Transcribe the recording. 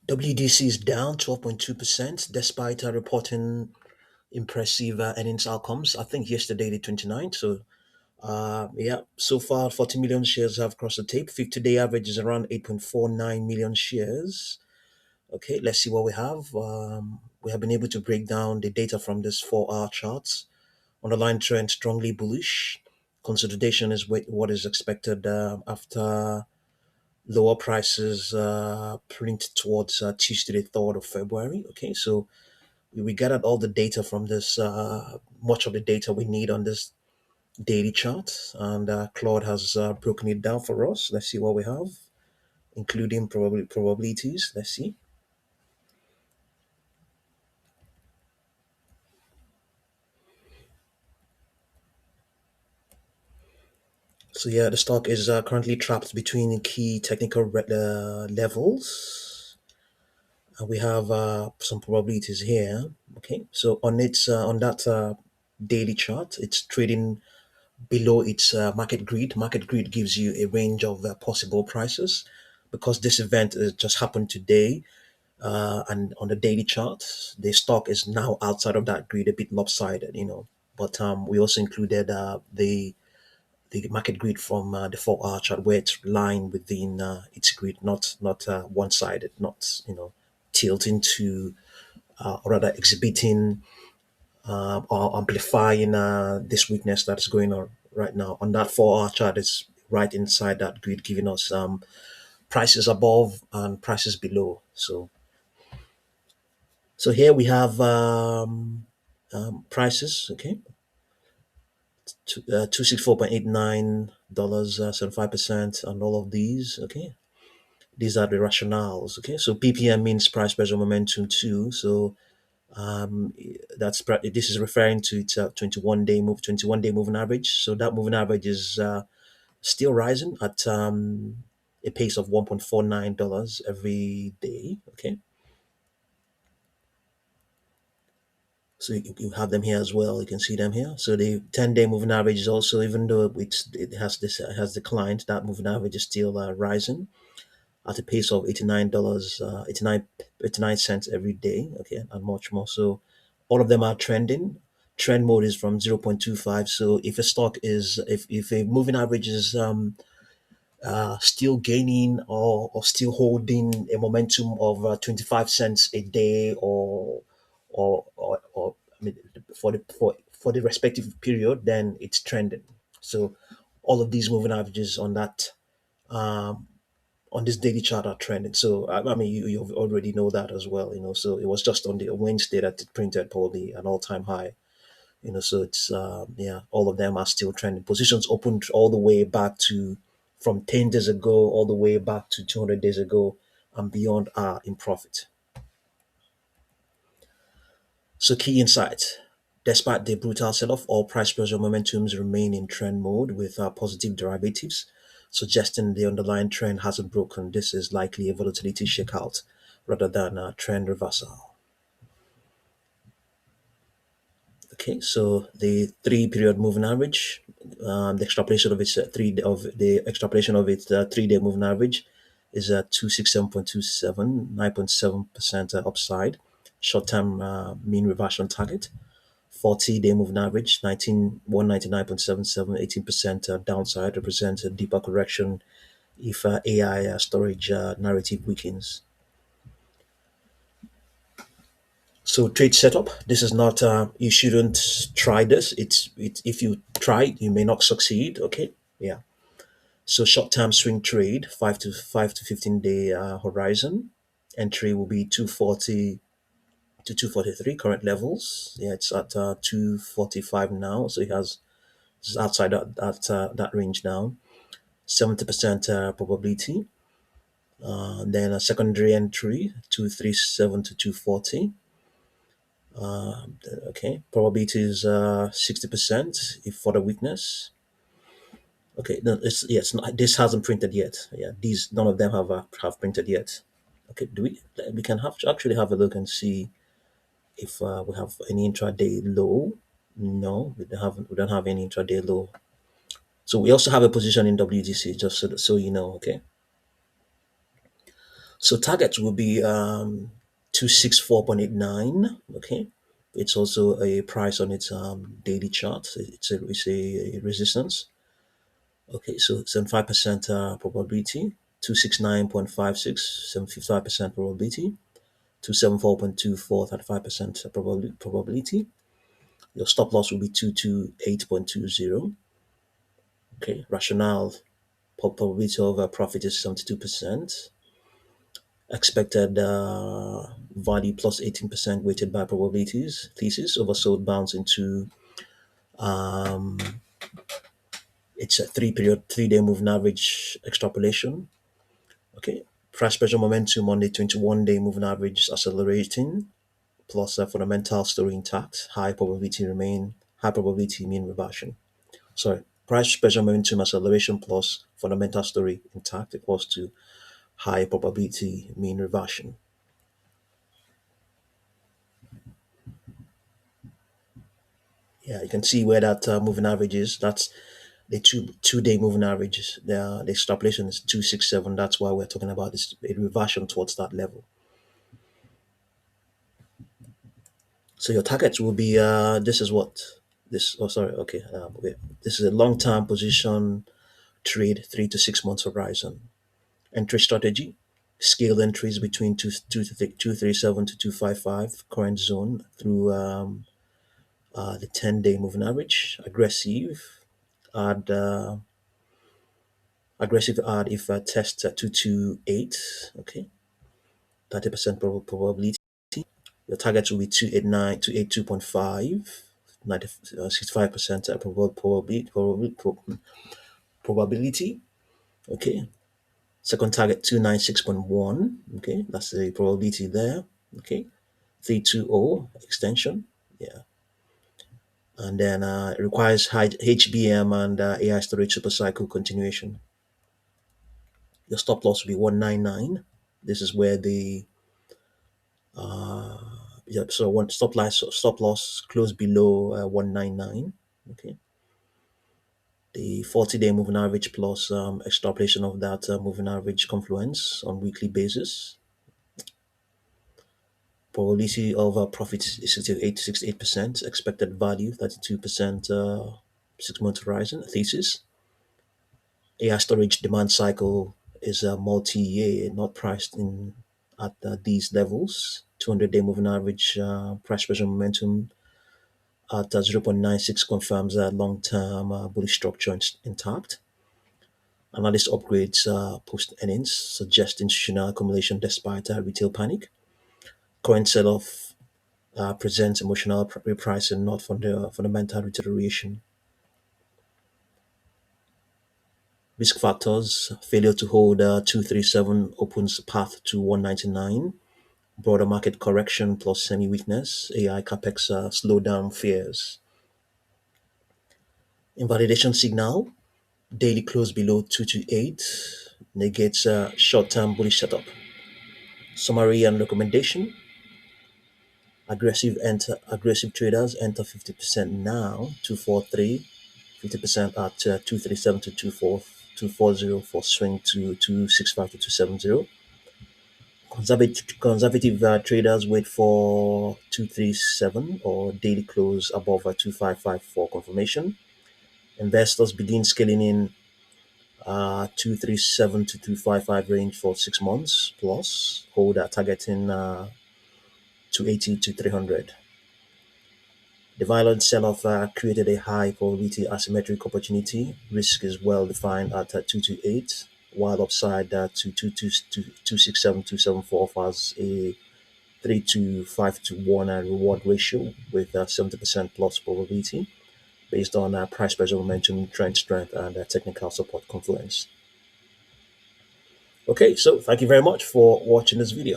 WDC is down 12.2% despite reporting impressive earnings outcomes. I think yesterday, the 29th. So, yeah, so far 40 million shares have crossed the tape. 50-day average is around 8.49 million shares. Okay, let's see what we have. We have been able to break down the data from this 4-hour charts. Underlying trend strongly bullish. Consolidation is what is expected after lower prices print towards Tuesday, the 3rd of February. Okay, so we gathered all the data from this, much of the data we need on this daily chart, and Claude has broken it down for us. Let's see what we have, including probabilities. Let's see. So yeah, the stock is currently trapped between key technical levels. We have some probabilities here. Okay, so on that daily chart, it's trading below its market grid. Market grid gives you a range of possible prices. Because this event just happened today, and on the daily chart, the stock is now outside of that grid, a bit lopsided. But we also included the market grid from the 4-hour chart, where it's lying within its grid, not one sided, not tilting to, or rather exhibiting or amplifying this weakness that's going on right now. On that 4-hour chart, it's right inside that grid, giving us prices above and prices below. So here we have prices. Okay, 264.89 dollars, 75%, and all of these. Okay, these are the rationales. Okay, so PPM means price pressure momentum too. So this is referring to its 21-day moving average. So that moving average is still rising at a pace of $1.49 every day. Okay, so you have them here as well. You can see them here. So the 10-day moving average is also, even though it has declined, that moving average is still rising at a pace of $89, 89 cents every day. Okay, and much more. So all of them are trending. Trend mode is from 0.25. So if a stock is, if a moving average is still gaining, or still holding a momentum of 25 cents a day, or I mean, for the respective period, then it's trending. So all of these moving averages um, on this daily chart are trending. So I mean, you already know that as well. So it was just on the Wednesday that it printed probably an all-time high. So it's yeah, all of them are still trending. Positions opened all the way back to, from 10 days ago all the way back to 200 days ago and beyond, are in profit. So key insights: despite the brutal sell-off, all price pressure momentums remain in trend mode with positive derivatives, suggesting the underlying trend hasn't broken. This is likely a volatility shakeout rather than a trend reversal. Okay, so the 3-period moving average, the extrapolation of its 3-day moving average is at 267.27, 9.7% upside. Short-term mean reversion target. 40-day moving average, 199.77, 18% downside, represents a deeper correction if AI storage narrative weakens. So trade setup. This is not. You shouldn't try this. If you try, you may not succeed. Okay. Yeah. So short term swing trade, 5 to 15 day horizon. Entry will be 240 to 243 current levels. Yeah, it's at 245 now. So it's outside that range now. 70% probability. Then a secondary entry, 237 to 240. Okay, probability is 60% if for the weakness. Okay, no, this hasn't printed yet. Yeah, these none of them have printed yet. Okay, do we can have actually have a look and see if we have any intraday low. No, we don't have any intraday low. So we also have a position in WDC, just so you know. Okay, So target will be 264.89. Okay. It's also a price on its daily chart. It's a resistance. Okay, so 75% probability, 269.56, 75% probability, 274.24, 35% probability. Your stop loss will be 228.20. Okay, rationale, probability of profit is 72%. Expected value plus 18% weighted by probabilities. Thesis, oversold bounce into um, it's a 3 day moving average extrapolation. Okay. Price pressure momentum on the 21-day moving average accelerating, plus a fundamental story intact. High probability mean reversion. Sorry. Price pressure momentum acceleration plus fundamental story intact equals to high probability mean reversion. Yeah, you can see where that moving average is. That's the two-day moving average. The extrapolation is 267. That's why we're talking about this a reversion towards that level. So your targets will be this is what this oh sorry okay wait. This is a long-term position trade, 3 to 6 months horizon. Entry strategy: scale entries between 237 to 255 current zone through the 10-day moving average. Add aggressive add if test 228. Okay, 30% probability. Your target will be 289, 282.5, 65% probability. Okay. Second target 296.1. Okay. That's the probability there. Okay. 320 extension. Yeah. And then it requires high HBM and AI storage supercycle continuation. Your stop loss will be 199. This is where the yeah, so one stop loss close below 199. Okay. The 40-day moving average plus extrapolation of that moving average confluence on weekly basis. Probability of profit is 68%. Expected value 32%. 6 month horizon. Thesis: AI storage demand cycle is a multi-year, not priced in at these levels. 200-day moving average price pressure momentum at 0.96 confirms a long-term bullish structure intact. Analyst upgrades post earnings suggest institutional accumulation despite retail panic. Current sell-off presents emotional repricing, not fundamental deterioration. Risk factors: failure to hold 237 opens path to 199. Broader market correction plus semi weakness. AI capex slowdown fears. Invalidation signal: daily close below 228 negates short-term bullish setup. Summary and recommendation: aggressive traders enter 50% now, 243, 50% at 237 to 240 for swing to 265 to 270. Conservative traders wait for 237 or daily close above 255 for confirmation. Investors begin scaling in 237 to 255 range for 6 months plus, hold targeting 280 to 300. The violent sell-off created a high probability asymmetric opportunity. Risk is well defined at 228, while upside to 267, 274 offers a 3 to 5 to 1 reward ratio with 70% plus probability based on price pressure momentum, trend strength, and technical support confluence. Okay, so thank you very much for watching this video.